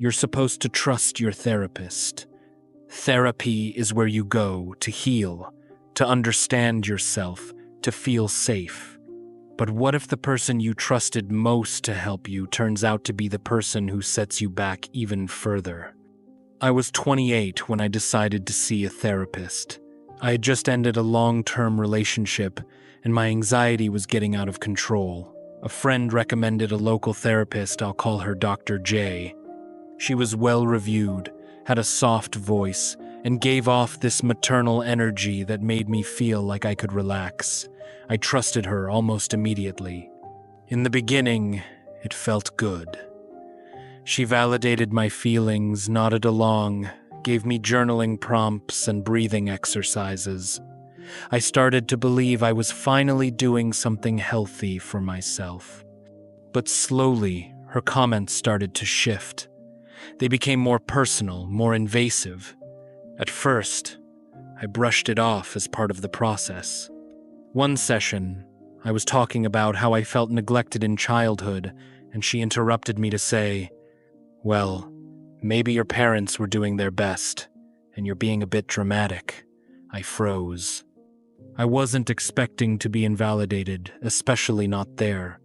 you're supposed to trust your therapist. Therapy is where you go to heal, to understand yourself, to feel safe. But what if the person you trusted most to help you turns out to be the person who sets you back even further? I was 28 when I decided to see a therapist. I had just ended a long-term relationship, and my anxiety was getting out of control. A friend recommended a local therapist, I'll call her Dr. J. She was well-reviewed, had a soft voice, and gave off this maternal energy that made me feel like I could relax. I trusted her almost immediately. In the beginning, it felt good. She validated my feelings, nodded along, gave me journaling prompts and breathing exercises. I started to believe I was finally doing something healthy for myself. But slowly, her comments started to shift. They became more personal, more invasive. At first, I brushed it off as part of the process. One session, I was talking about how I felt neglected in childhood, and she interrupted me to say, "Well, maybe your parents were doing their best, and you're being a bit dramatic." I froze. I wasn't expecting to be invalidated, especially not there.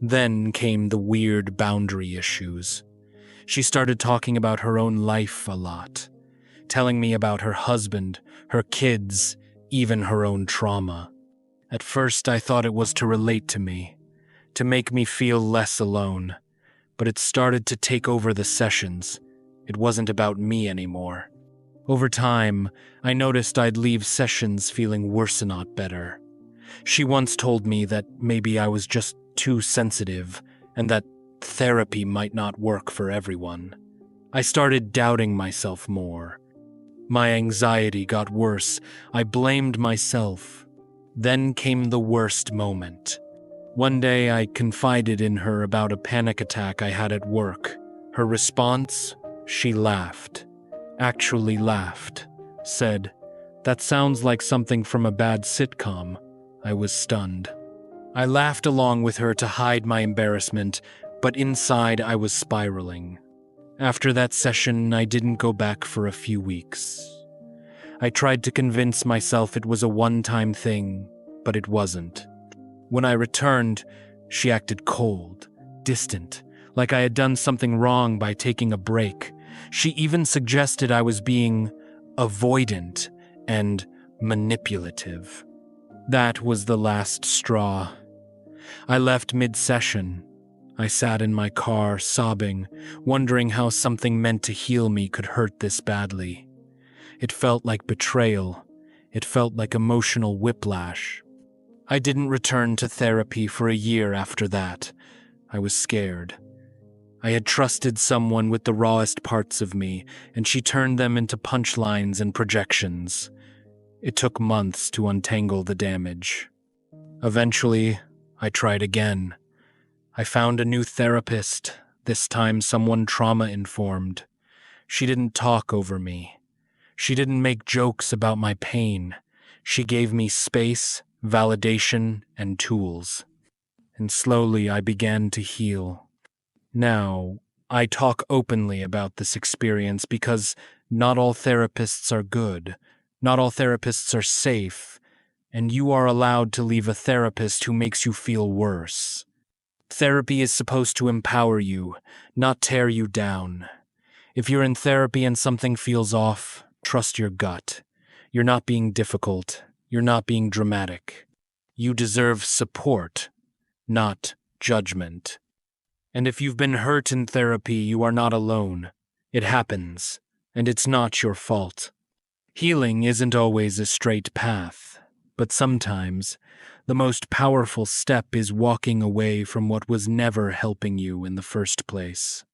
Then came the weird boundary issues. She started talking about her own life a lot, telling me about her husband, her kids, even her own trauma. At first, I thought it was to relate to me, to make me feel less alone, but it started to take over the sessions. It wasn't about me anymore. Over time, I noticed I'd leave sessions feeling worse and not better. She once told me that maybe I was just too sensitive and that therapy might not work for everyone. I started doubting myself more. My anxiety got worse. I blamed myself. Then came the worst moment. One day I confided in her about a panic attack I had at work. Her response? She laughed. Actually laughed. Said, "That sounds like something from a bad sitcom." I was stunned. I laughed along with her to hide my embarrassment, but inside I was spiraling. After that session, I didn't go back for a few weeks. I tried to convince myself it was a one-time thing, but it wasn't. When I returned, she acted cold, distant, like I had done something wrong by taking a break. She even suggested I was being avoidant and manipulative. That was the last straw. I left mid-session. I sat in my car, sobbing, wondering how something meant to heal me could hurt this badly. It felt like betrayal. It felt like emotional whiplash. I didn't return to therapy for a year after that. I was scared. I had trusted someone with the rawest parts of me, and she turned them into punchlines and projections. It took months to untangle the damage. Eventually, I tried again. I found a new therapist, this time someone trauma-informed. She didn't talk over me. She didn't make jokes about my pain. She gave me space, validation, and tools. And slowly I began to heal. Now, I talk openly about this experience because not all therapists are good, not all therapists are safe, and you are allowed to leave a therapist who makes you feel worse. Therapy is supposed to empower you, not tear you down. If you're in therapy and something feels off, trust your gut. You're not being difficult. You're not being dramatic. You deserve support, not judgment. And if you've been hurt in therapy, you are not alone. It happens, and it's not your fault. Healing isn't always a straight path, but sometimes the most powerful step is walking away from what was never helping you in the first place.